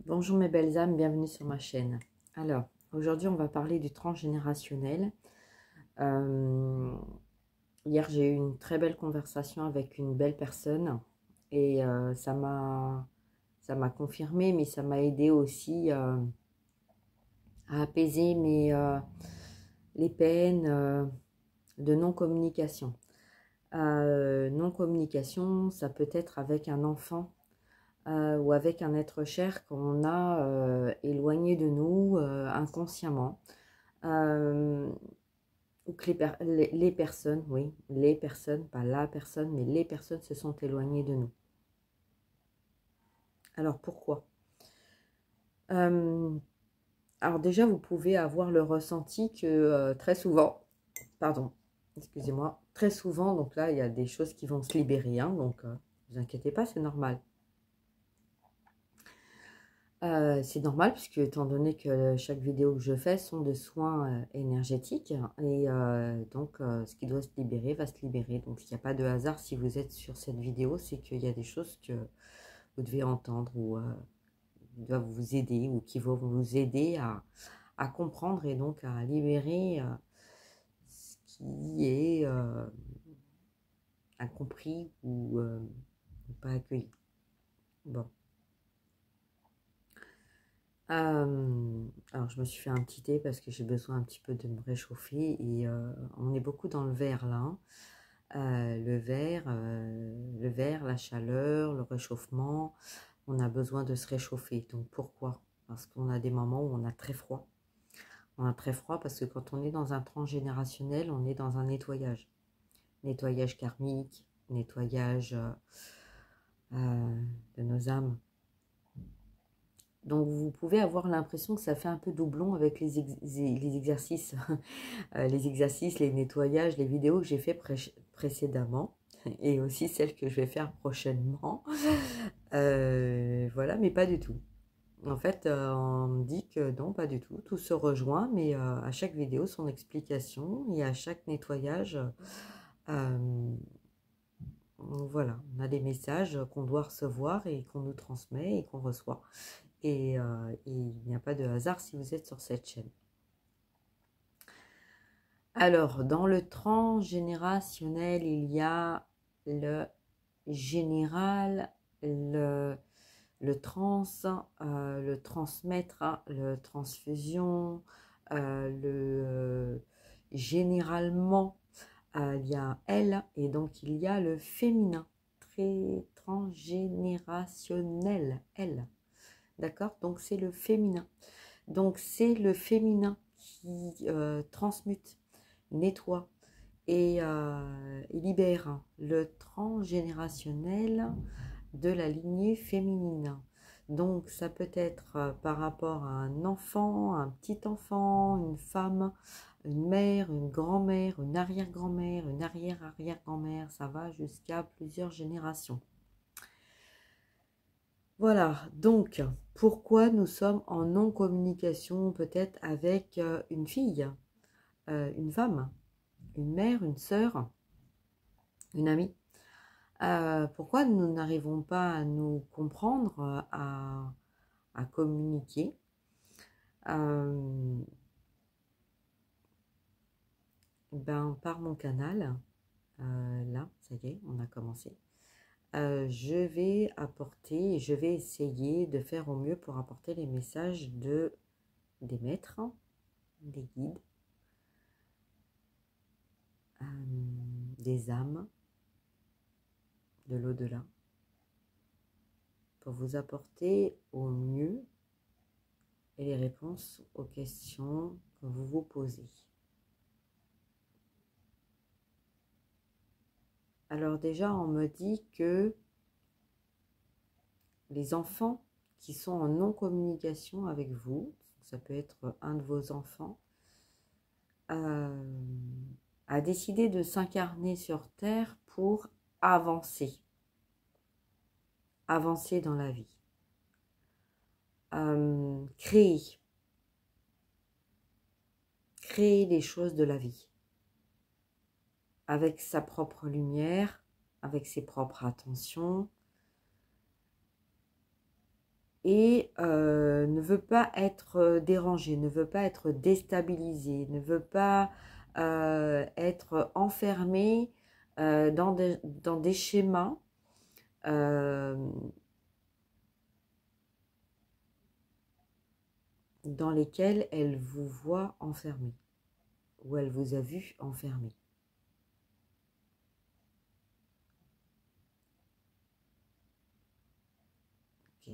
Bonjour mes belles âmes, bienvenue sur ma chaîne. Alors, aujourd'hui on va parler du transgénérationnel. Euh, Hier j'ai eu une très belle conversation avec une belle personne et ça m'a confirmé, mais ça m'a aidé aussi à apaiser les peines de non-communication. Non-communication, ça peut être avec un enfant ou avec un être cher qu'on a éloigné de nous inconsciemment, euh, ou que les personnes, oui, les personnes, pas la personne, mais les personnes se sont éloignées de nous. Alors pourquoi? Euh, alors déjà, vous pouvez avoir le ressenti que très souvent, pardon, excusez-moi, très souvent, donc là, il y a des choses qui vont se libérer, hein, donc ne vous inquiétez pas, c'est normal. C'est normal puisque étant donné que chaque vidéo que je fais sont de soins énergétiques et donc ce qui doit se libérer va se libérer. Donc il n'y a pas de hasard si vous êtes sur cette vidéo, c'est qu'il y a des choses que vous devez entendre ou qui doivent vous aider ou qui vont vous aider à comprendre et donc à libérer ce qui est incompris ou pas accueilli. Bon. Alors je me suis fait un petit thé parce que j'ai besoin un petit peu de me réchauffer et on est beaucoup dans le vert là, hein. Le vert, la chaleur, le réchauffement, on a besoin de se réchauffer. Donc pourquoi? Parce qu'on a des moments où on a très froid. On a très froid parce que quand on est dans un transgénérationnel, on est dans un nettoyage. Nettoyage karmique, nettoyage de nos âmes. Donc vous pouvez avoir l'impression que ça fait un peu doublon avec les exercices, les exercices, les nettoyages, les vidéos que j'ai fait précédemment et aussi celles que je vais faire prochainement. Voilà, mais pas du tout. En fait, on me dit que non, pas du tout. Tout se rejoint, mais à chaque vidéo, son explication et à chaque nettoyage, euh, voilà, on a des messages qu'on doit recevoir et qu'on nous transmet et qu'on reçoit. Et il n'y a pas de hasard si vous êtes sur cette chaîne. Alors, dans le transgénérationnel, il y a le général, le trans, le transmettre, le transfusion, généralement, il y a un L, et donc il y a le féminin, très transgénérationnel, L. D'accord? Donc c'est le féminin. Donc c'est le féminin qui transmute, nettoie et libère le transgénérationnel de la lignée féminine. Donc ça peut être par rapport à un enfant, un petit enfant, une femme, une mère, une grand-mère, une arrière-grand-mère, une arrière-arrière-grand-mère, ça va jusqu'à plusieurs générations. Voilà, donc pourquoi nous sommes en non-communication peut-être avec une fille, une femme, une mère, une sœur, une amie. Pourquoi nous n'arrivons pas à nous comprendre, à communiquer? Ben, par mon canal, là, ça y est, on a commencé. Je vais apporter, je vais essayer de faire au mieux pour apporter les messages des maîtres, des guides, des âmes de l'au-delà, pour vous apporter au mieux les réponses aux questions que vous vous posez. Alors déjà, on me dit que les enfants qui sont en non-communication avec vous, ça peut être un de vos enfants, a décidé de s'incarner sur Terre pour avancer, avancer dans la vie, créer les choses de la vie, avec sa propre lumière, avec ses propres attentions, et veut pas être dérangé, ne veut pas être déstabilisé, ne veut pas être enfermé dans des schémas euh, dans lesquels elle vous voit enfermé ou elle vous a vu enfermé. Ok.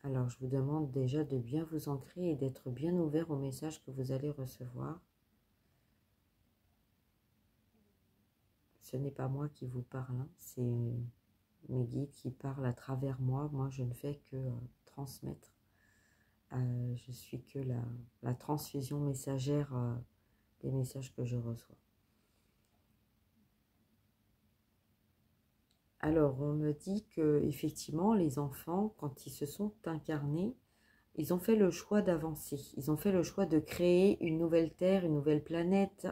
Alors, je vous demande déjà de bien vous ancrer et d'être bien ouvert au message que vous allez recevoir. Ce n'est pas moi qui vous parle, hein, c'est mes guides qui parlent à travers moi. Moi, je ne fais que transmettre. Je suis que la transfusion messagère des messages que je reçois. Alors, on me dit que effectivement, les enfants, quand ils se sont incarnés, ils ont fait le choix d'avancer. Ils ont fait le choix de créer une nouvelle Terre, une nouvelle planète.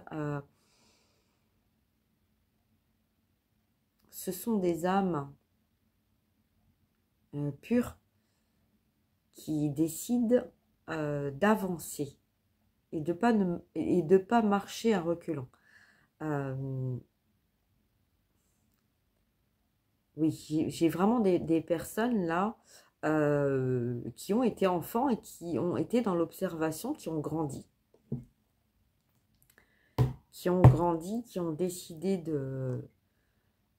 Ce sont des âmes pures qui décident d'avancer et de pas marcher à reculons. Oui, j'ai vraiment des personnes là qui ont été enfants et qui ont été dans l'observation, qui ont grandi, qui ont décidé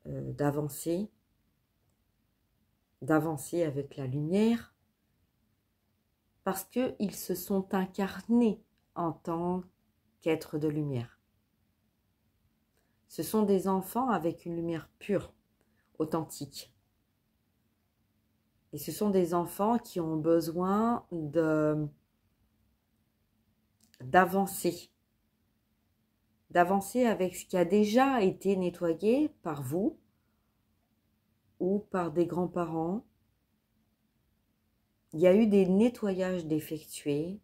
d'avancer avec la lumière, parce qu'ils se sont incarnés en tant qu'êtres de lumière. Ce sont des enfants avec une lumière pure, authentique. Et ce sont des enfants qui ont besoin d'avancer avec ce qui a déjà été nettoyé par vous ou par des grands-parents. Il y a eu des nettoyages d'effectués,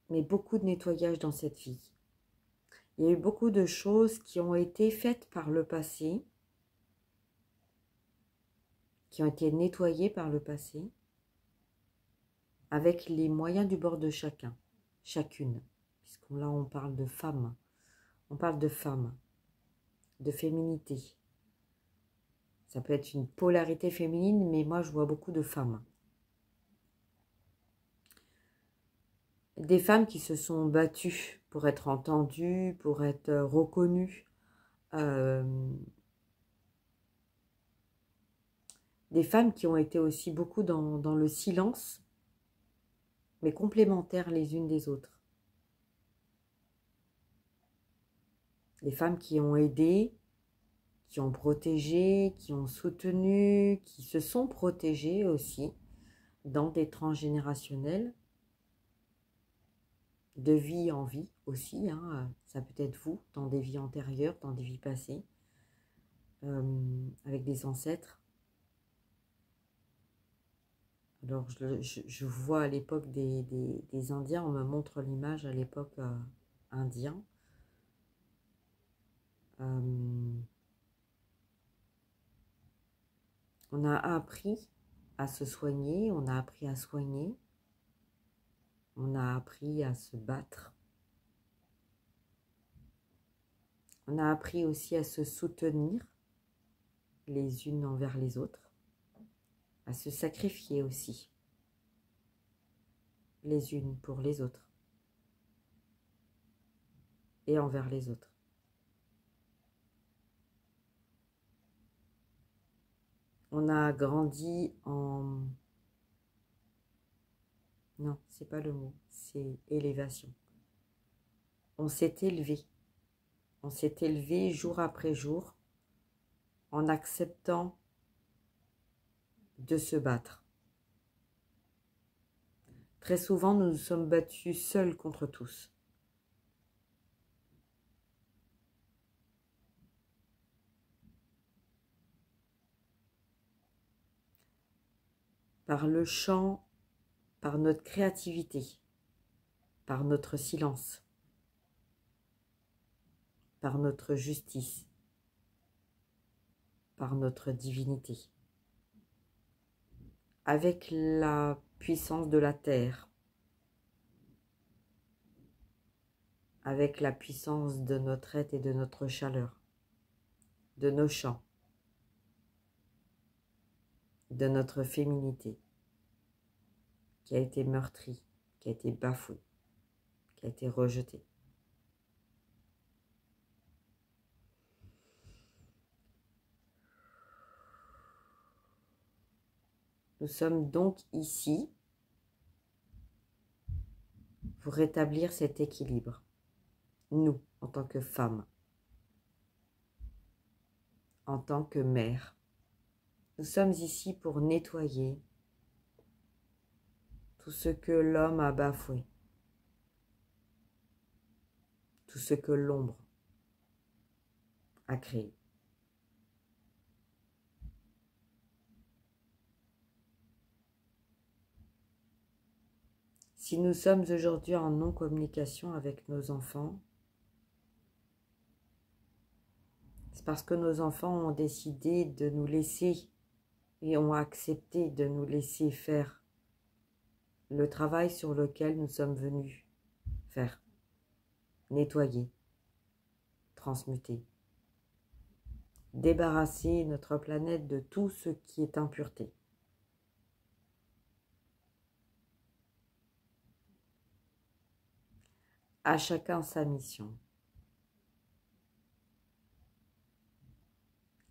mais beaucoup de nettoyages dans cette vie. Il y a eu beaucoup de choses qui ont été faites par le passé, qui ont été nettoyées par le passé, avec les moyens du bord de chacun, chacune. Puisque là, on parle de femmes, de féminité. Ça peut être une polarité féminine, mais moi, je vois beaucoup de femmes. Des femmes qui se sont battues pour être entendues, pour être reconnues. Des femmes qui ont été aussi beaucoup dans le silence, mais complémentaires les unes des autres. Des femmes qui ont aidé, qui ont protégé, qui ont soutenu, qui se sont protégées aussi dans des transgénérationnels, de vie en vie aussi, hein. Ça peut être vous, dans des vies antérieures, dans des vies passées, avec des ancêtres. Alors, je vois à l'époque des Indiens, on me montre l'image à l'époque indien. On a appris à se soigner, on a appris à soigner, on a appris à se battre. On a appris aussi à se soutenir les unes envers les autres, à se sacrifier aussi les unes pour les autres et envers les autres. On a grandi en... Non, c'est pas le mot, c'est élévation. On s'est élevé. On s'est élevé jour après jour en acceptant de se battre. Très souvent, nous nous sommes battus seuls contre tous. Par le chant, par notre créativité, par notre silence, par notre justice. par notre divinité, avec la puissance de la terre, avec la puissance de notre être et de notre chaleur, de nos chants, de notre féminité qui a été meurtrie, qui a été bafouée, qui a été rejetée. Nous sommes donc ici pour rétablir cet équilibre, nous, en tant que femmes, en tant que mères. Nous sommes ici pour nettoyer tout ce que l'homme a bafoué, tout ce que l'ombre a créé. Si nous sommes aujourd'hui en non-communication avec nos enfants, c'est parce que nos enfants ont décidé de nous laisser et ont accepté de nous laisser faire le travail sur lequel nous sommes venus faire, nettoyer, transmuter, débarrasser notre planète de tout ce qui est impureté. À chacun sa mission.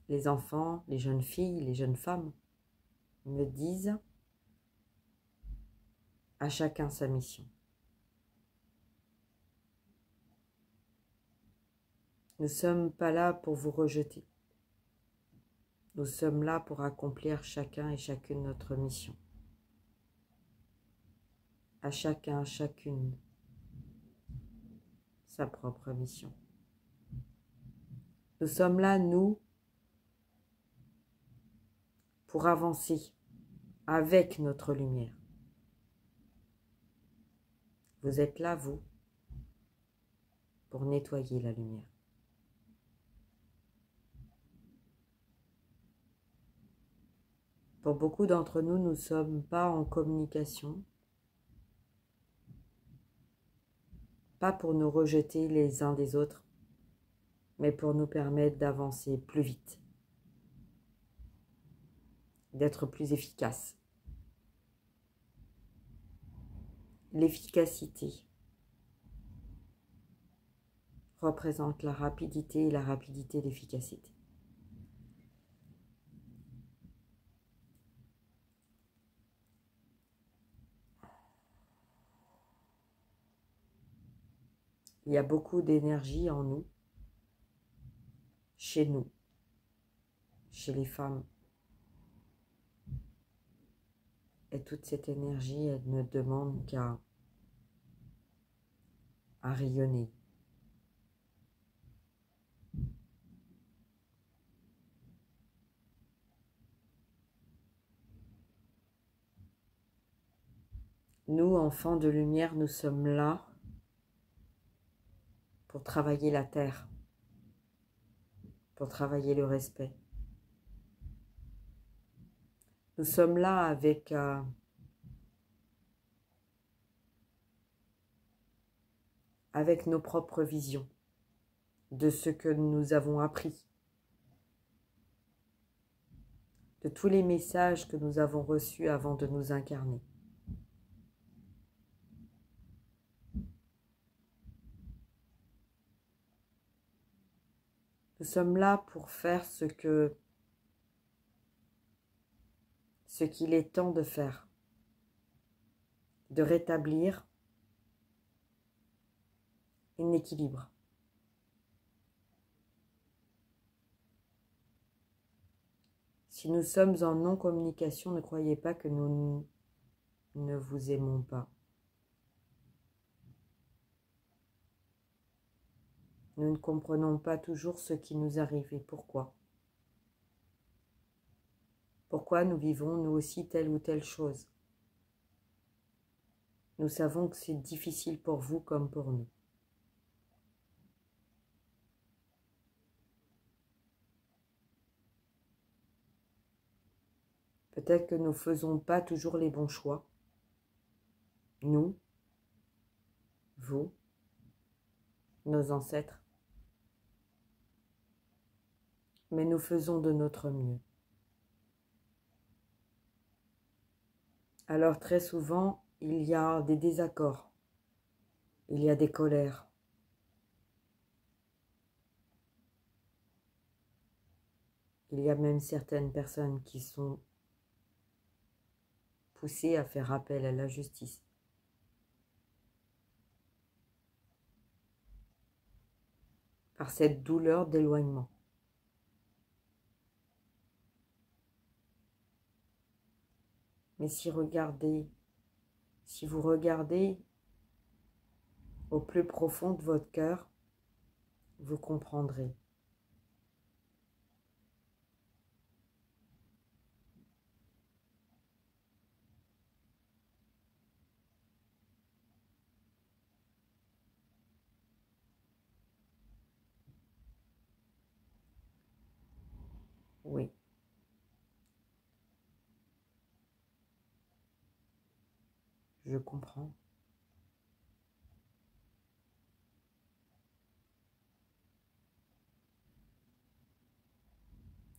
Les enfants, les jeunes filles, les jeunes femmes me disent à chacun sa mission. Nous ne sommes pas là pour vous rejeter. Nous sommes là pour accomplir chacun et chacune notre mission. À chacun, chacune, sa propre mission. Nous sommes là, nous, pour avancer avec notre lumière. Vous êtes là, vous, pour nettoyer la lumière. Pour beaucoup d'entre nous, nous ne sommes pas en communication, pas pour nous rejeter les uns des autres, mais pour nous permettre d'avancer plus vite, d'être plus efficaces. L'efficacité représente la rapidité et la rapidité d'efficacité. Il y a beaucoup d'énergie en nous, chez les femmes. Et toute cette énergie, elle ne demande qu'à rayonner. Nous, enfants de lumière, nous sommes là pour travailler la terre, pour travailler le respect. Nous sommes là avec nos propres visions de ce que nous avons appris, de tous les messages que nous avons reçus avant de nous incarner. Nous sommes là pour faire ce qu'il est temps de faire, de rétablir un équilibre. Si nous sommes en non-communication, ne croyez pas que nous ne vous aimons pas. Nous ne comprenons pas toujours ce qui nous arrive et pourquoi. Pourquoi nous vivons nous aussi telle ou telle chose. Nous savons que c'est difficile pour vous comme pour nous. Peut-être que nous ne faisons pas toujours les bons choix. Nous, vous, nos ancêtres. Mais nous faisons de notre mieux. Alors très souvent, il y a des désaccords, il y a des colères. Il y a même certaines personnes qui sont poussées à faire appel à la justice. Par cette douleur d'éloignement. Mais si vous regardez au plus profond de votre cœur, vous comprendrez. Oui. Je comprends.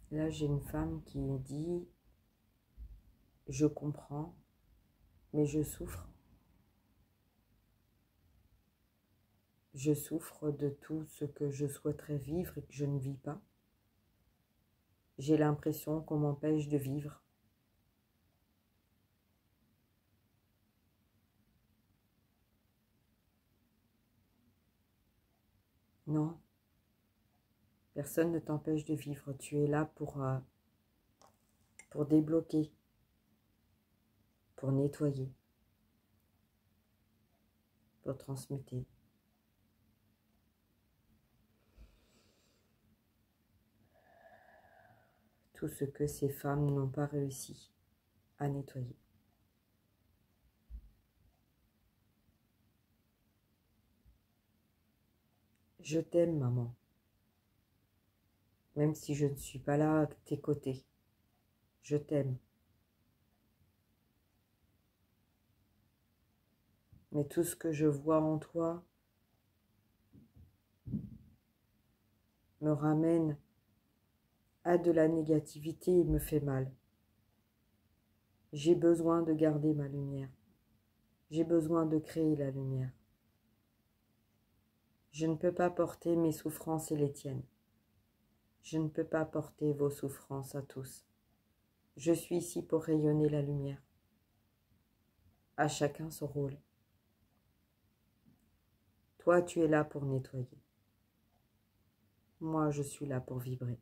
Là, j'ai une femme qui dit « Je comprends, mais je souffre. Je souffre de tout ce que je souhaiterais vivre et que je ne vis pas. J'ai l'impression qu'on m'empêche de vivre. Non, personne ne t'empêche de vivre. Tu es là pour débloquer, pour nettoyer, pour transmuter. Tout ce que ces femmes n'ont pas réussi à nettoyer. Je t'aime, maman, même si je ne suis pas là à tes côtés. Je t'aime. Mais tout ce que je vois en toi me ramène à de la négativité et me fait mal. J'ai besoin de garder ma lumière. J'ai besoin de créer la lumière. Je ne peux pas porter mes souffrances et les tiennes. Je ne peux pas porter vos souffrances à tous. Je suis ici pour rayonner la lumière. À chacun son rôle. Toi, tu es là pour nettoyer. Moi, je suis là pour vibrer.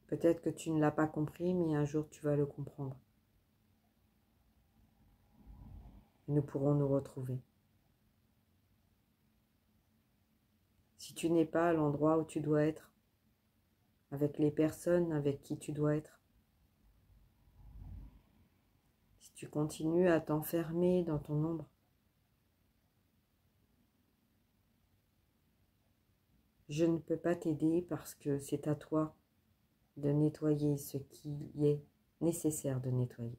Peut-être que tu ne l'as pas compris, mais un jour tu vas le comprendre. Et nous pourrons nous retrouver. Si tu n'es pas à l'endroit où tu dois être, avec les personnes avec qui tu dois être, si tu continues à t'enfermer dans ton ombre, je ne peux pas t'aider parce que c'est à toi de nettoyer ce qui est nécessaire de nettoyer.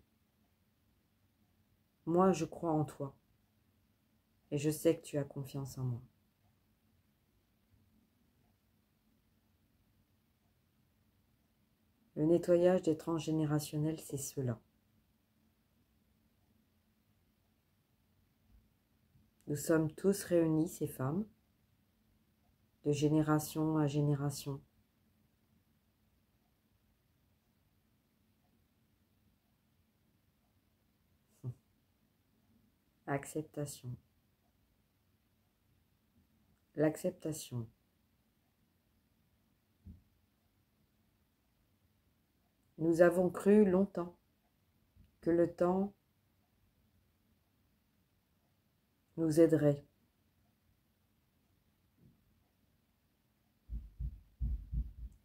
Moi, je crois en toi et je sais que tu as confiance en moi. Le nettoyage des transgénérationnels, c'est cela. Nous sommes tous réunis, ces femmes, de génération à génération. Acceptation. L'acceptation. Nous avons cru longtemps que le temps nous aiderait.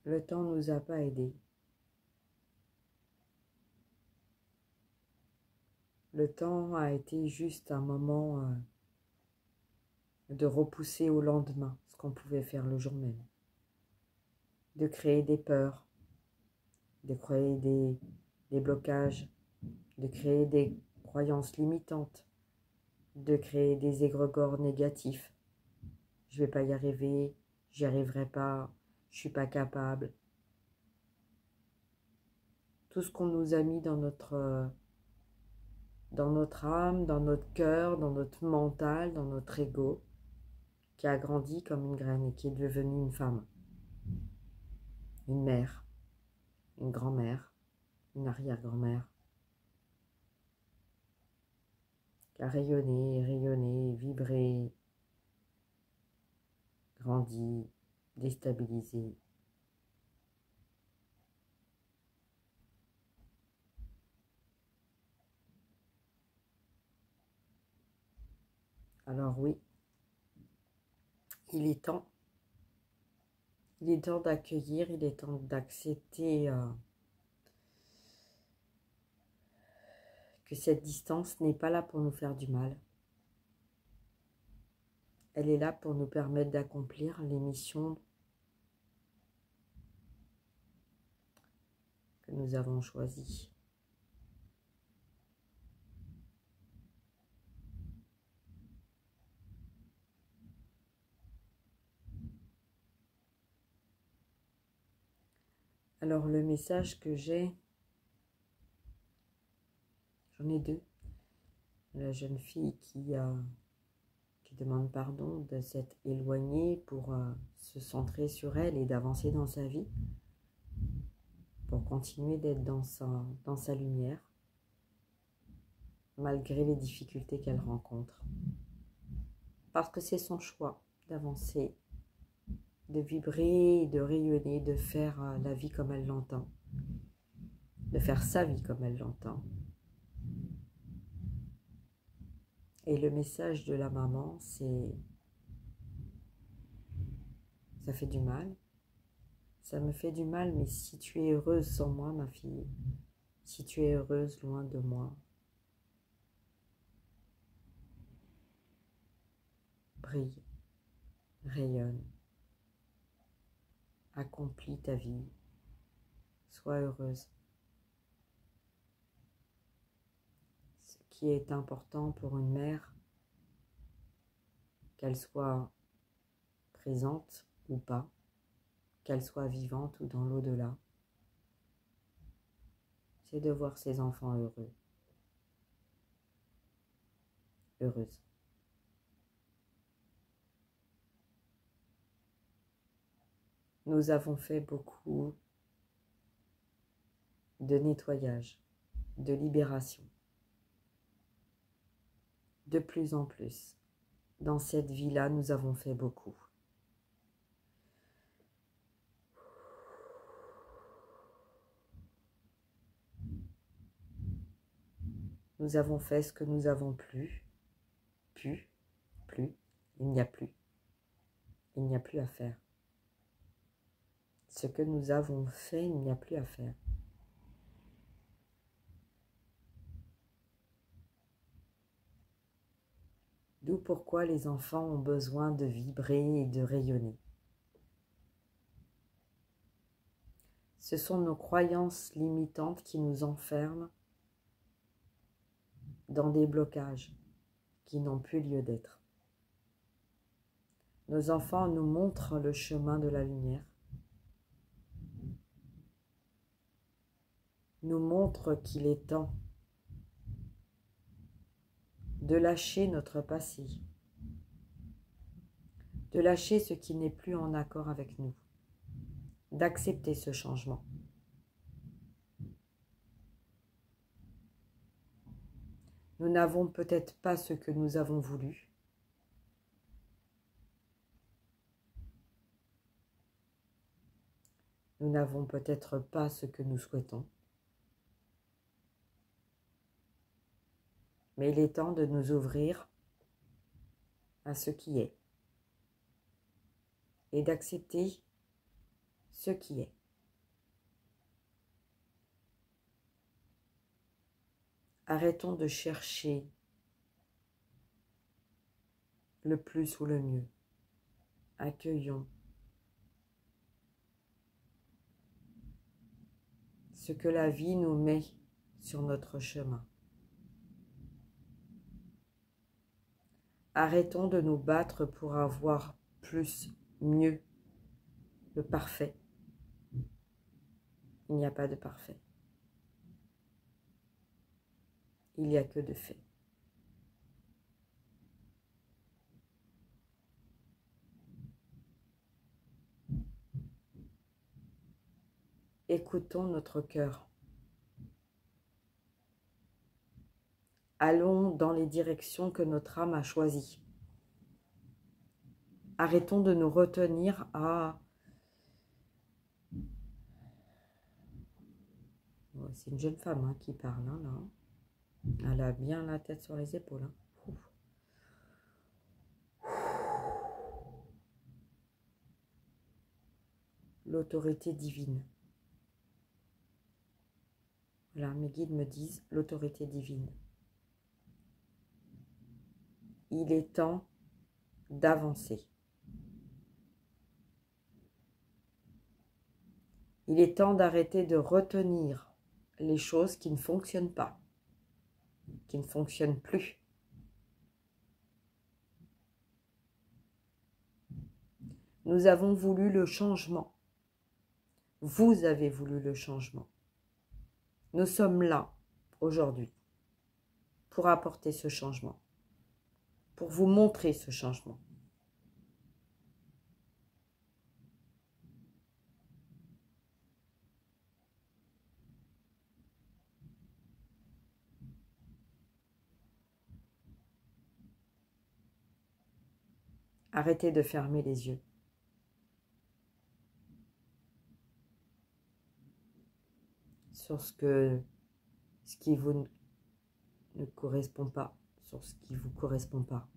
Le temps ne nous a pas aidés. Le temps a été juste un moment de repousser au lendemain ce qu'on pouvait faire le jour même. De créer des peurs, de créer des blocages, de créer des croyances limitantes, de créer des égrégores négatifs. Je vais pas y arriver, j'y arriverai pas, je suis pas capable. Tout ce qu'on nous a mis dans notre âme, dans notre cœur, dans notre mental, dans notre ego, qui a grandi comme une graine et qui est devenue une femme, une mère, une grand-mère, une arrière-grand-mère, qui a rayonné, rayonné, vibré, grandi, déstabilisé. Alors oui, il est temps. Il est temps d'accueillir, il est temps d'accepter que cette distance n'est pas là pour nous faire du mal. Elle est là pour nous permettre d'accomplir les missions que nous avons choisies. Alors le message que j'ai, j'en ai deux. La jeune fille qui demande pardon de s'être éloignée pour se centrer sur elle et d'avancer dans sa vie, pour continuer d'être dans sa lumière, malgré les difficultés qu'elle rencontre. Parce que c'est son choix d'avancer, de vibrer, de rayonner, de faire la vie comme elle l'entend, de faire sa vie comme elle l'entend. Et le message de la maman, c'est: ça fait du mal, ça me fait du mal, mais si tu es heureuse sans moi, ma fille, si tu es heureuse loin de moi, brille, rayonne, accomplis ta vie, sois heureuse. Ce qui est important pour une mère, qu'elle soit présente ou pas, qu'elle soit vivante ou dans l'au-delà, c'est de voir ses enfants heureux, heureuses. Nous avons fait beaucoup de nettoyage, de libération. De plus en plus, dans cette vie-là, nous avons fait beaucoup. Nous avons fait ce que nous avons plus, il n'y a plus. Il n'y a plus à faire. Ce que nous avons fait, il n'y a plus à faire. D'où pourquoi les enfants ont besoin de vibrer et de rayonner. Ce sont nos croyances limitantes qui nous enferment dans des blocages qui n'ont plus lieu d'être. Nos enfants nous montrent le chemin de la lumière, nous montrent qu'il est temps de lâcher notre passé, de lâcher ce qui n'est plus en accord avec nous, d'accepter ce changement. Nous n'avons peut-être pas ce que nous avons voulu. Nous n'avons peut-être pas ce que nous souhaitons. Mais il est temps de nous ouvrir à ce qui est et d'accepter ce qui est. Arrêtons de chercher le plus ou le mieux. Accueillons ce que la vie nous met sur notre chemin. Arrêtons de nous battre pour avoir plus, mieux, le parfait. Il n'y a pas de parfait. Il n'y a que de fait. Écoutons notre cœur. Allons dans les directions que notre âme a choisies. Arrêtons de nous retenir à... C'est une jeune femme qui parle, hein, là. Elle a bien la tête sur les épaules. Hein. L'autorité divine. Voilà, mes guides me disent l'autorité divine. Il est temps d'avancer. Il est temps d'arrêter de retenir les choses qui ne fonctionnent pas, qui ne fonctionnent plus. Nous avons voulu le changement. Vous avez voulu le changement. Nous sommes là, aujourd'hui, pour apporter ce changement, pour vous montrer ce changement. Arrêtez de fermer les yeux. Sur ce qui vous ne correspond pas, sur ce qui vous correspond pas.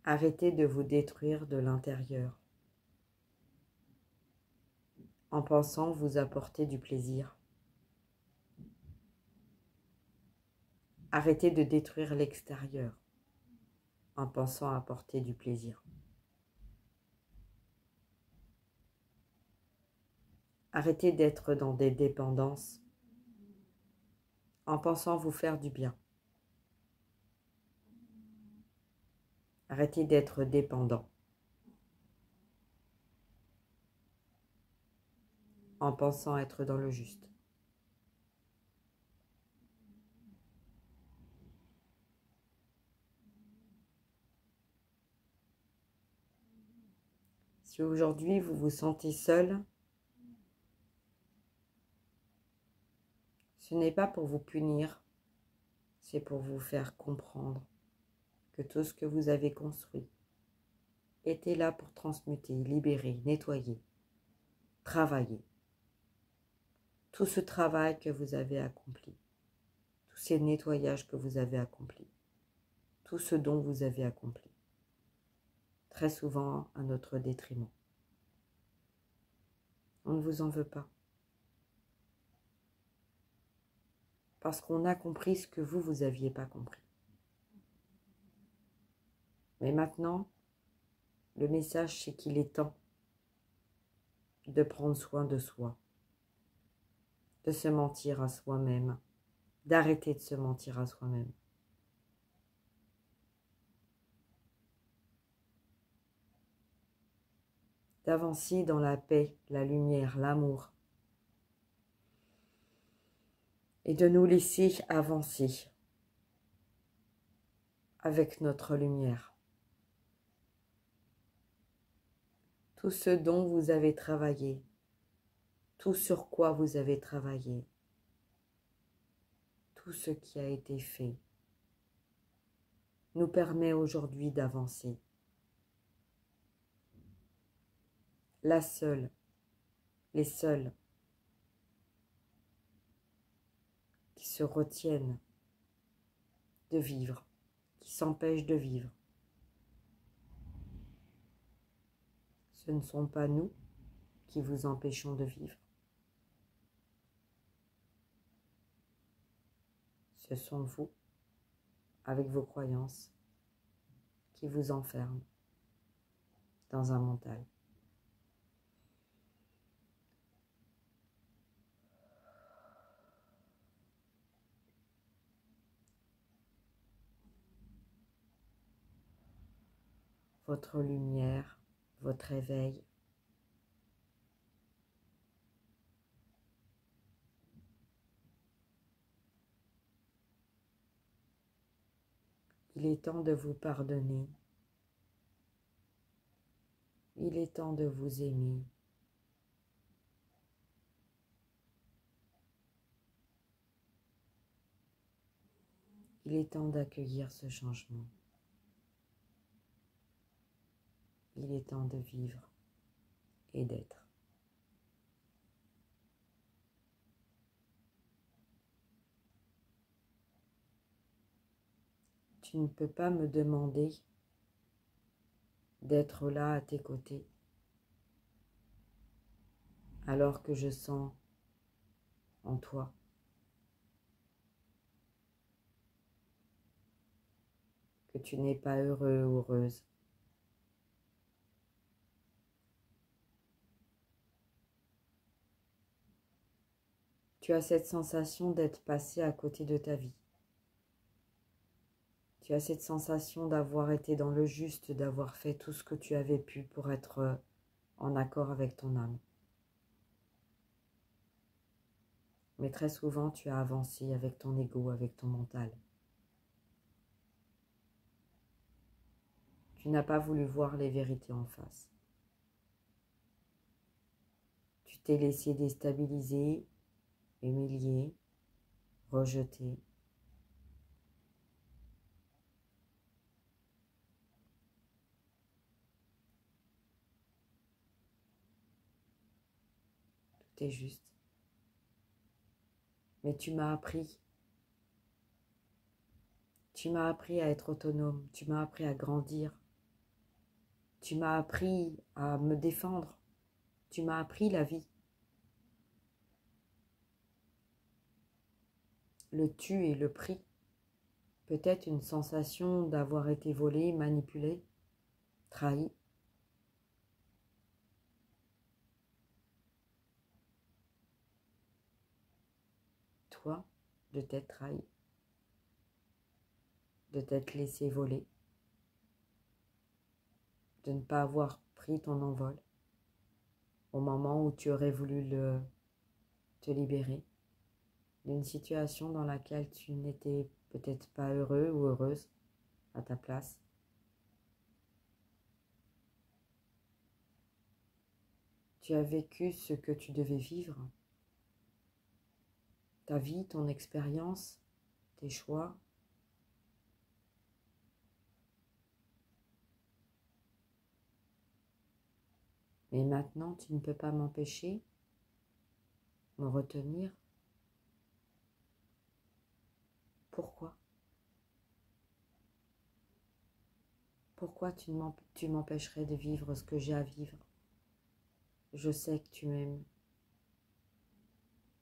Arrêtez de vous détruire de l'intérieur en pensant vous apporter du plaisir. Arrêtez de détruire l'extérieur en pensant apporter du plaisir. Arrêtez d'être dans des dépendances en pensant vous faire du bien. Arrêtez d'être dépendant en pensant être dans le juste. Si aujourd'hui vous vous sentez seul, ce n'est pas pour vous punir, c'est pour vous faire comprendre que tout ce que vous avez construit était là pour transmuter, libérer, nettoyer, travailler. Tout ce travail que vous avez accompli, tous ces nettoyages que vous avez accomplis, tout ce dont vous avez accompli, très souvent à notre détriment. On ne vous en veut pas. Parce qu'on a compris ce que vous n'aviez pas compris. Mais maintenant, le message, c'est qu'il est temps de prendre soin de soi, de se mentir à soi-même, d'arrêter de se mentir à soi-même. D'avancer dans la paix, la lumière, l'amour. Et de nous laisser avancer avec notre lumière. Tout ce dont vous avez travaillé, tout sur quoi vous avez travaillé, tout ce qui a été fait, nous permet aujourd'hui d'avancer. La seule, les seuls qui se retiennent de vivre, qui s'empêchent de vivre, ce ne sont pas nous qui vous empêchons de vivre. Ce sont vous, avec vos croyances, qui vous enferment dans un mental. Votre lumière, votre éveil, il est temps de vous pardonner, il est temps de vous aimer. Il est temps d'accueillir ce changement. Il est temps de vivre et d'être. Tu ne peux pas me demander d'être là à tes côtés alors que je sens en toi que tu n'es pas heureux ou heureuse. Tu as cette sensation d'être passé à côté de ta vie. Tu as cette sensation d'avoir été dans le juste, d'avoir fait tout ce que tu avais pu pour être en accord avec ton âme. Mais très souvent, tu as avancé avec ton ego, avec ton mental. Tu n'as pas voulu voir les vérités en face. Tu t'es laissé déstabiliser, humilier, rejeter. Tout est juste. Mais tu m'as appris. Tu m'as appris à être autonome. Tu m'as appris à grandir. Tu m'as appris à me défendre. Tu m'as appris la vie. Le tu et le prix. Peut-être une sensation d'avoir été volé, manipulé, trahi. Toi, de t'être trahi, de t'être laissé voler, de ne pas avoir pris ton envol au moment où tu aurais voulu te libérer d'une situation dans laquelle tu n'étais peut-être pas heureux ou heureuse à ta place. Tu as vécu ce que tu devais vivre, ta vie, ton expérience, tes choix. Mais maintenant, tu ne peux pas m'empêcher, me retenir. Pourquoi? Pourquoi tu m'empêcherais de vivre ce que j'ai à vivre? Je sais que tu m'aimes.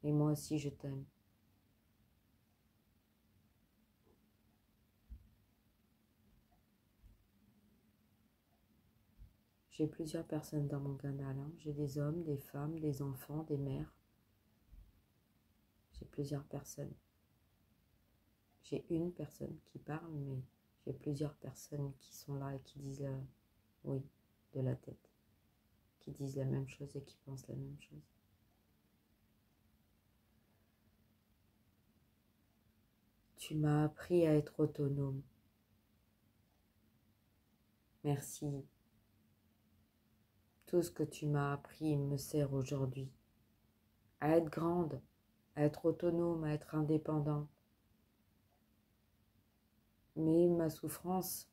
Et moi aussi, je t'aime. J'ai plusieurs personnes dans mon canal. J'ai des hommes, des femmes, des enfants, des mères. J'ai plusieurs personnes. J'ai une personne qui parle, mais j'ai plusieurs personnes qui sont là et qui disent oui de la tête. Qui disent la même chose et qui pensent la même chose. Tu m'as appris à être autonome. Merci. Tout ce que tu m'as appris me sert aujourd'hui. À être grande, à être autonome, à être indépendante. Mais ma souffrance,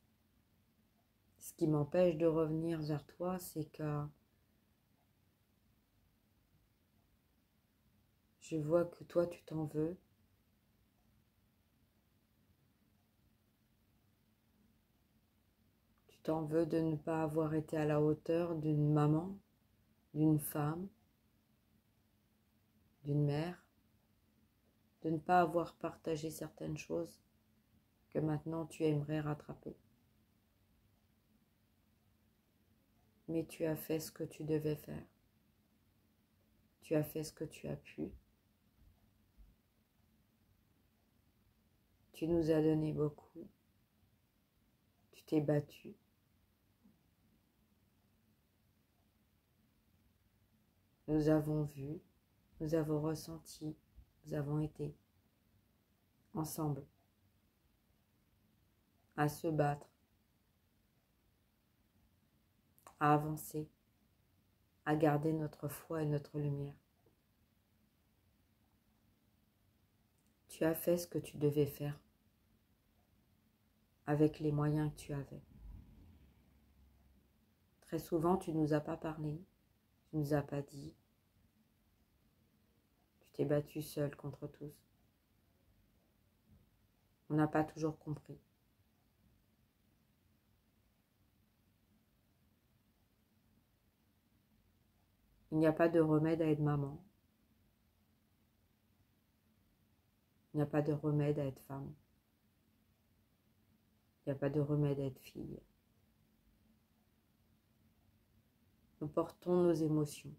ce qui m'empêche de revenir vers toi, c'est que je vois que toi, tu t'en veux. Tu t'en veux de ne pas avoir été à la hauteur d'une maman, d'une femme, d'une mère, de ne pas avoir partagé certaines choses que maintenant tu aimerais rattraper. Mais tu as fait ce que tu devais faire. Tu as fait ce que tu as pu. Tu nous as donné beaucoup. Tu t'es battu. Nous avons vu, nous avons ressenti, nous avons été ensemble à se battre, à avancer, à garder notre foi et notre lumière. Tu as fait ce que tu devais faire avec les moyens que tu avais. Très souvent, tu ne nous as pas parlé, tu ne nous as pas dit. Tu t'es battu seul contre tous. On n'a pas toujours compris. Il n'y a pas de remède à être maman. Il n'y a pas de remède à être femme. Il n'y a pas de remède à être fille. Nous portons nos émotions.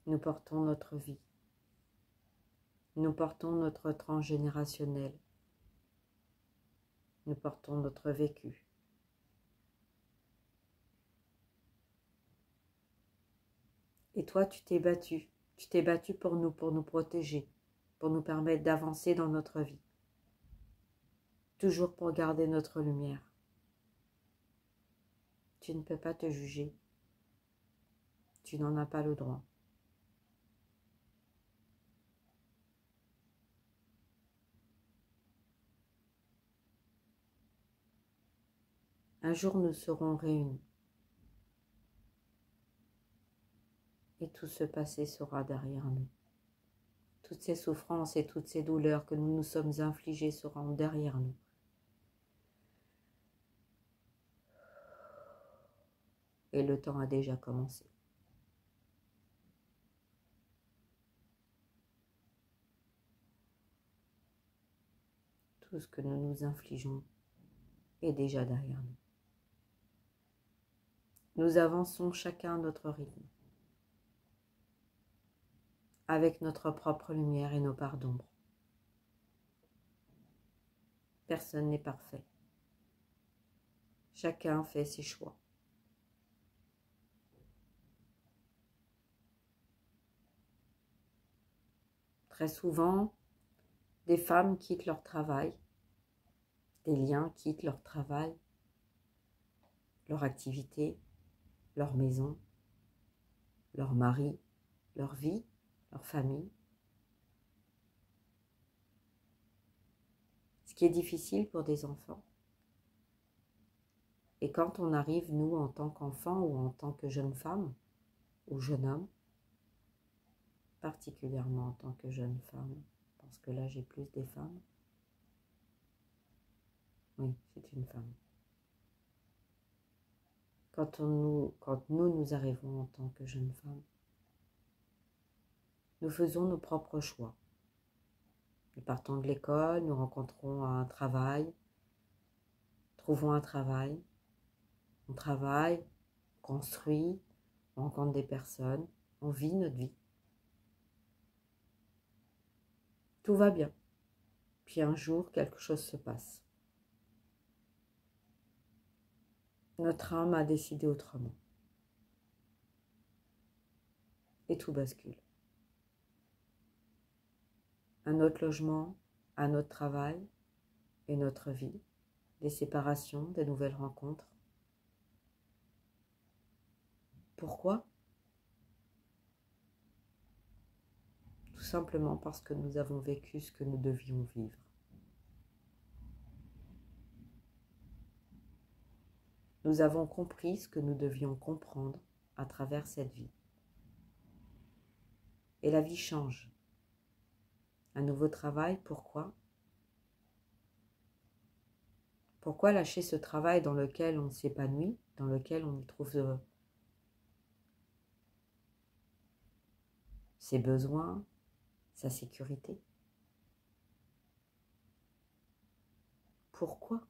Nous portons notre vie. Nous portons notre transgénérationnel. Nous portons notre vécu. Et toi, tu t'es battu. Tu t'es battu pour nous protéger, pour nous permettre d'avancer dans notre vie. Toujours pour garder notre lumière. Tu ne peux pas te juger. Tu n'en as pas le droit. Un jour, nous serons réunis. Et tout ce passé sera derrière nous. Toutes ces souffrances et toutes ces douleurs que nous nous sommes infligées seront derrière nous. Et le temps a déjà commencé. Tout ce que nous nous infligeons est déjà derrière nous. Nous avançons chacun à notre rythme, avec notre propre lumière et nos parts d'ombre. Personne n'est parfait. Chacun fait ses choix. Très souvent, des femmes quittent leur travail, des liens quittent leur travail, leur activité, leur maison, leur mari, leur vie, leur famille. Ce qui est difficile pour des enfants. Et quand on arrive, nous, en tant qu'enfants ou en tant que jeune femme ou jeune homme, particulièrement en tant que jeune femme, parce que là j'ai plus des femmes. Oui, c'est une femme. Quand nous arrivons en tant que jeune femme, nous faisons nos propres choix. Nous partons de l'école, nous rencontrons un travail, trouvons un travail, on travaille, on construit, on rencontre des personnes, on vit notre vie. Tout va bien. Puis un jour, quelque chose se passe. Notre âme a décidé autrement. Et tout bascule. Un autre logement, un autre travail, une autre vie, des séparations, des nouvelles rencontres. Pourquoi ? Tout simplement parce que nous avons vécu ce que nous devions vivre. Nous avons compris ce que nous devions comprendre à travers cette vie. Et la vie change. Un nouveau travail, pourquoi ? Pourquoi lâcher ce travail dans lequel on s'épanouit, dans lequel on y trouve ses besoins, sa sécurité. Pourquoi?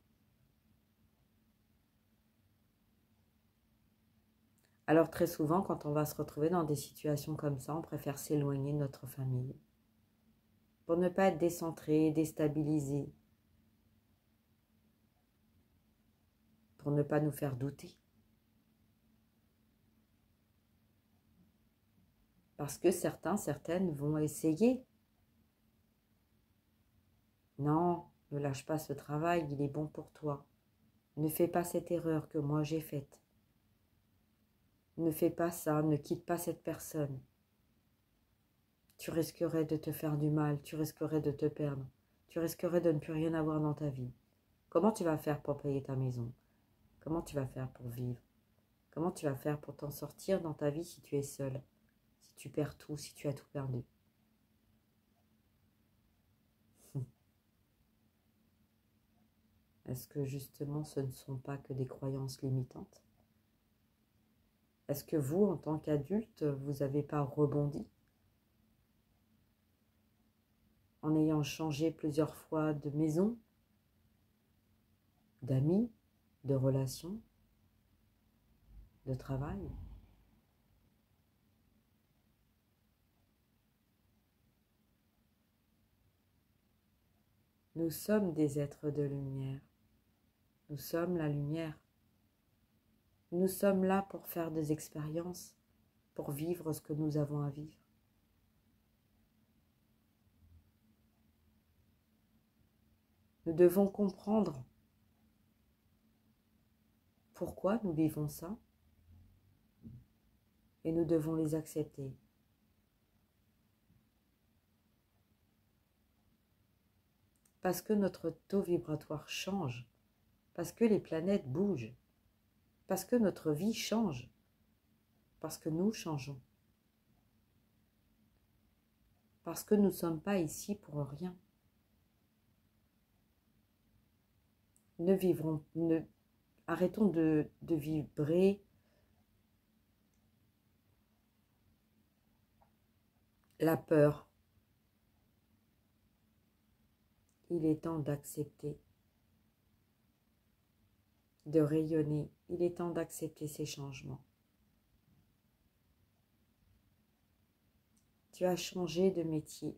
Alors très souvent, quand on va se retrouver dans des situations comme ça, on préfère s'éloigner de notre famille pour ne pas être décentré, déstabilisé, pour ne pas nous faire douter. Parce que certains, certaines vont essayer. Non, ne lâche pas ce travail, il est bon pour toi. Ne fais pas cette erreur que moi j'ai faite. Ne fais pas ça, ne quitte pas cette personne. Tu risquerais de te faire du mal, tu risquerais de te perdre, tu risquerais de ne plus rien avoir dans ta vie. Comment tu vas faire pour payer ta maison? Comment tu vas faire pour vivre? Comment tu vas faire pour t'en sortir dans ta vie si tu es seul, si tu perds tout, si tu as tout perdu? Est-ce que justement ce ne sont pas que des croyances limitantes? Est-ce que vous, en tant qu'adulte, vous n'avez pas rebondi en ayant changé plusieurs fois de maison, d'amis, de relations, de travail? Nous sommes des êtres de lumière. Nous sommes la lumière. Nous sommes là pour faire des expériences, pour vivre ce que nous avons à vivre. Nous devons comprendre pourquoi nous vivons ça et nous devons les accepter. Parce que notre taux vibratoire change, parce que les planètes bougent, parce que notre vie change, parce que nous changeons, parce que nous ne sommes pas ici pour rien. Arrêtons de vibrer la peur. Il est temps d'accepter, de rayonner. Il est temps d'accepter ces changements. Tu as changé de métier.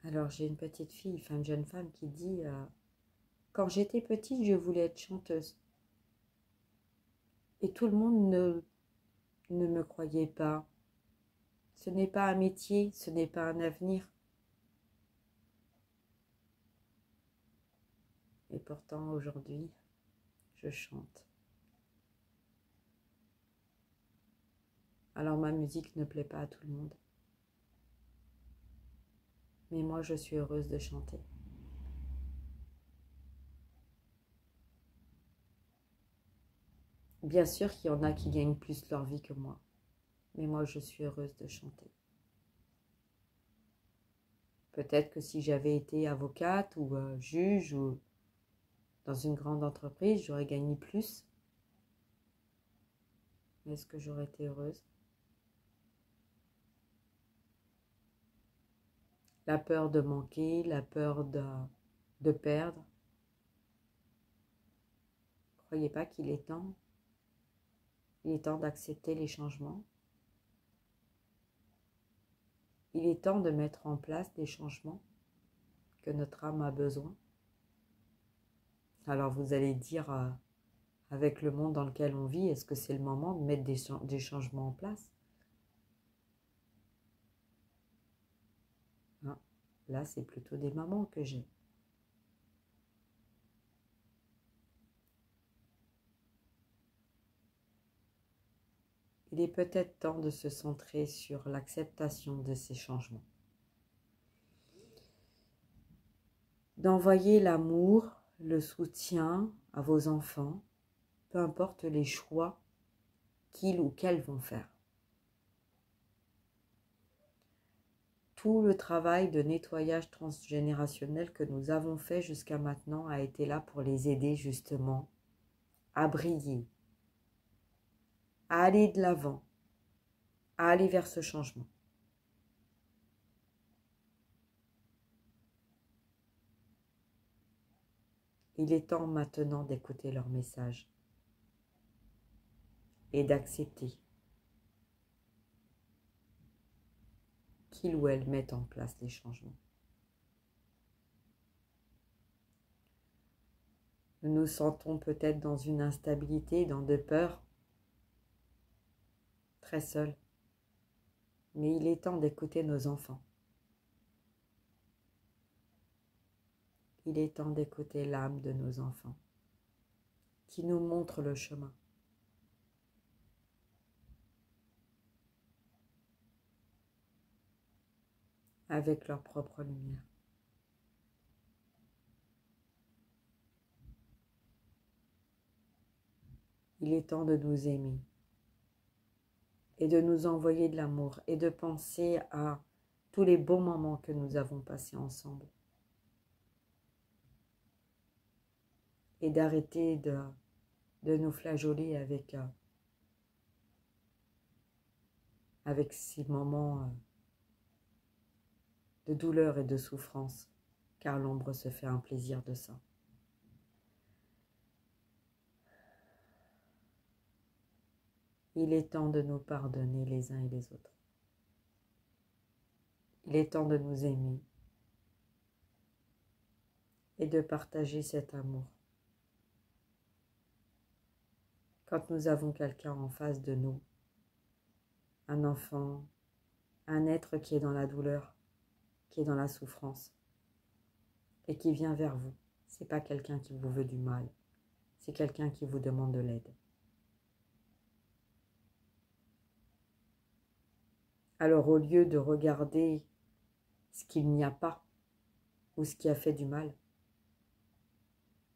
Alors j'ai une petite fille, enfin une jeune femme qui dit quand j'étais petite, je voulais être chanteuse. Et tout le monde ne me croyait pas. Ce n'est pas un métier, ce n'est pas un avenir. Et pourtant aujourd'hui, je chante. Alors ma musique ne plaît pas à tout le monde. Mais moi, je suis heureuse de chanter. Bien sûr qu'il y en a qui gagnent plus leur vie que moi. Mais moi, je suis heureuse de chanter. Peut-être que si j'avais été avocate ou juge ou dans une grande entreprise, j'aurais gagné plus. Mais est-ce que j'aurais été heureuse? La peur de manquer, la peur de perdre. Croyez pas qu'il est temps? Il est temps d'accepter les changements. Il est temps de mettre en place des changements que notre âme a besoin. Alors vous allez dire, avec le monde dans lequel on vit, est-ce que c'est le moment de mettre des changements en place? Non, là c'est plutôt des mamans que j'ai. Il est peut-être temps de se centrer sur l'acceptation de ces changements. D'envoyer l'amour, le soutien à vos enfants, peu importe les choix qu'ils ou qu'elles vont faire. Tout le travail de nettoyage transgénérationnel que nous avons fait jusqu'à maintenant a été là pour les aider justement à briller, à aller de l'avant, à aller vers ce changement. Il est temps maintenant d'écouter leur message et d'accepter qu'il ou elle mette en place les changements. Nous nous sentons peut-être dans une instabilité, dans de peurs, très seuls. Mais il est temps d'écouter nos enfants. Il est temps d'écouter l'âme de nos enfants, qui nous montre le chemin. Avec leur propre lumière. Il est temps de nous aimer et de nous envoyer de l'amour et de penser à tous les beaux moments que nous avons passés ensemble. Et d'arrêter de nous flageoler avec ces moments de douleur et de souffrance, car l'ombre se fait un plaisir de ça. Il est temps de nous pardonner les uns et les autres. Il est temps de nous aimer et de partager cet amour. Quand nous avons quelqu'un en face de nous, un enfant, un être qui est dans la douleur, qui est dans la souffrance et qui vient vers vous, ce n'est pas quelqu'un qui vous veut du mal, c'est quelqu'un qui vous demande de l'aide. Alors au lieu de regarder ce qu'il n'y a pas ou ce qui a fait du mal,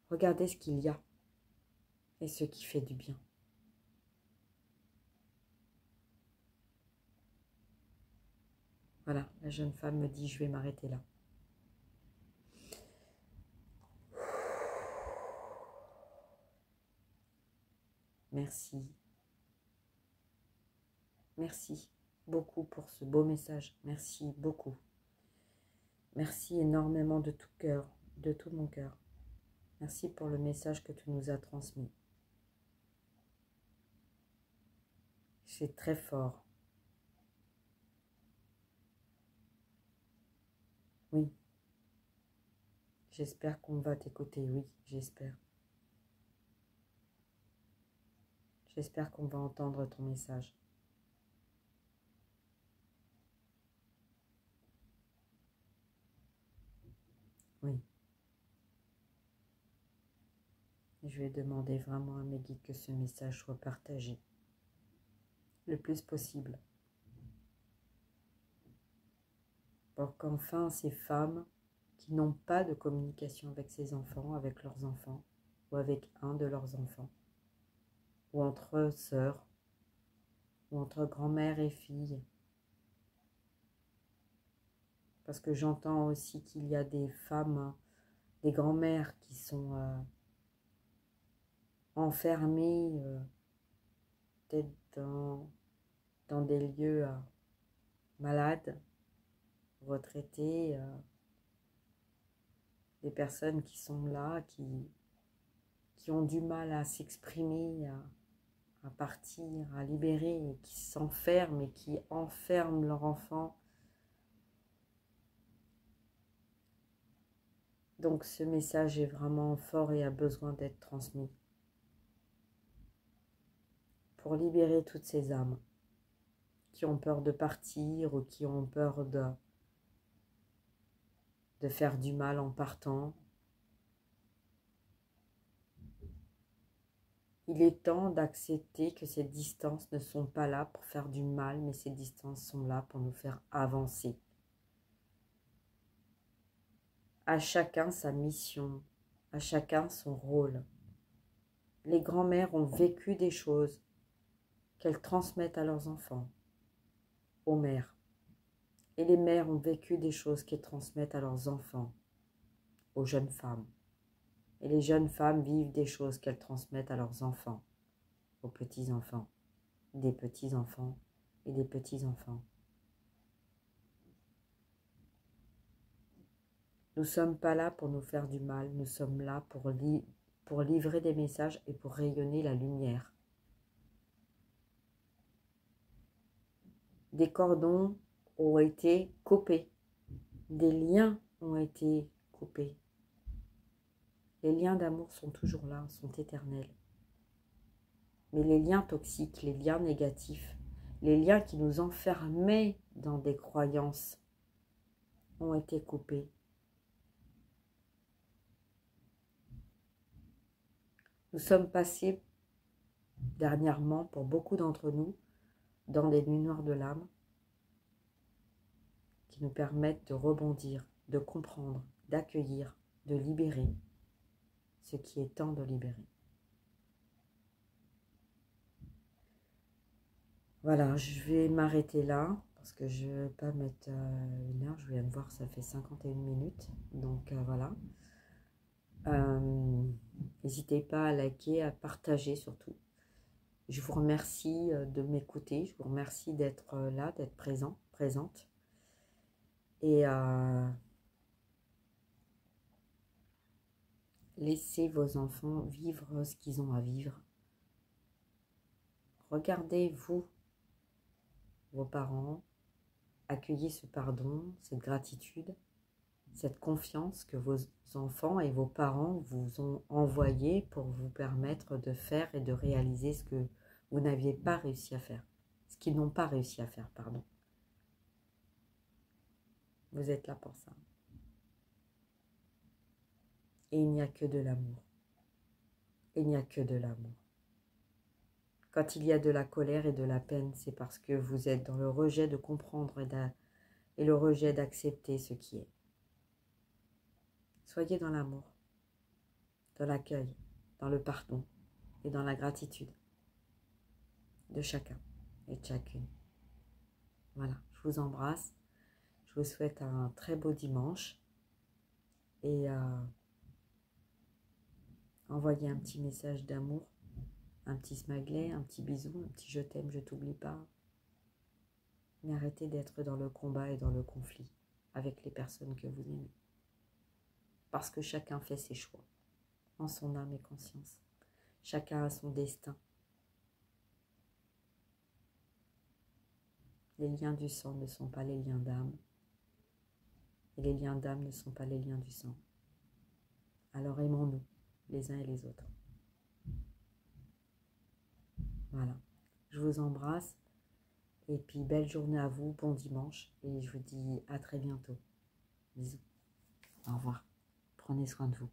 regardez ce qu'il y a et ce qui fait du bien. Voilà, la jeune femme me dit, je vais m'arrêter là. Merci. Merci beaucoup pour ce beau message. Merci beaucoup. Merci énormément de tout cœur, de tout mon cœur. Merci pour le message que tu nous as transmis. C'est très fort. Oui. J'espère qu'on va t'écouter. Oui, j'espère. J'espère qu'on va entendre ton message. Oui. Je vais demander vraiment à mes guides que ce message soit partagé le plus possible. Pour qu'enfin ces femmes qui n'ont pas de communication avec ses enfants, avec leurs enfants, ou avec un de leurs enfants, ou entre sœurs, ou entre grand-mère et fille. Parce que j'entends aussi qu'il y a des femmes, des grand-mères qui sont enfermées, peut-être dans des lieux malades, retraitées, des personnes qui sont là, qui ont du mal à s'exprimer, à partir, à libérer, et qui s'enferment et qui enferment leur enfant. Donc ce message est vraiment fort et a besoin d'être transmis pour libérer toutes ces âmes qui ont peur de partir ou qui ont peur de faire du mal en partant. Il est temps d'accepter que ces distances ne sont pas là pour faire du mal, mais ces distances sont là pour nous faire avancer. À chacun sa mission, à chacun son rôle. Les grands-mères ont vécu des choses qu'elles transmettent à leurs enfants, aux mères. Et les mères ont vécu des choses qu'elles transmettent à leurs enfants, aux jeunes femmes. Et les jeunes femmes vivent des choses qu'elles transmettent à leurs enfants, aux petits-enfants. des petits-enfants et des petits-enfants. Nous ne sommes pas là pour nous faire du mal, nous sommes là pour livrer des messages et pour rayonner la lumière. Des cordons ont été coupés, des liens ont été coupés. Les liens d'amour sont toujours là, sont éternels. Mais les liens toxiques, les liens négatifs, les liens qui nous enfermaient dans des croyances ont été coupés. Nous sommes passés dernièrement, pour beaucoup d'entre nous, dans des nuits noires de l'âme qui nous permettent de rebondir, de comprendre, d'accueillir, de libérer ce qui est temps de libérer. Voilà, je vais m'arrêter là parce que je ne vais pas mettre 1 heure. Je viens de voir, ça fait 51 minutes. Donc voilà. N'hésitez pas à liker, à partager surtout. Je vous remercie de m'écouter. Je vous remercie d'être là, d'être présente. Et laissez vos enfants vivre ce qu'ils ont à vivre. Regardez-vous, vos parents, accueillez ce pardon, cette gratitude, cette confiance que vos enfants et vos parents vous ont envoyé pour vous permettre de faire et de réaliser ce que vous n'aviez pas réussi à faire. Ce qu'ils n'ont pas réussi à faire, pardon. Vous êtes là pour ça. Et il n'y a que de l'amour. Il n'y a que de l'amour. Quand il y a de la colère et de la peine, c'est parce que vous êtes dans le rejet de comprendre et le rejet d'accepter ce qui est. Soyez dans l'amour, dans l'accueil, dans le pardon et dans la gratitude de chacun et de chacune. Voilà, je vous embrasse. Je vous souhaite un très beau dimanche et envoyez un petit message d'amour, un petit smiley, un petit bisou, un petit je t'aime, je t'oublie pas. Mais arrêtez d'être dans le combat et dans le conflit avec les personnes que vous aimez. Parce que chacun fait ses choix, en son âme et conscience. Chacun a son destin. Les liens du sang ne sont pas les liens d'âme. Et les liens d'âme ne sont pas les liens du sang. Alors aimons-nous, les uns et les autres. Voilà. Je vous embrasse. Et puis, belle journée à vous, bon dimanche. Et je vous dis à très bientôt. Bisous. Au revoir. Prenez soin de vous.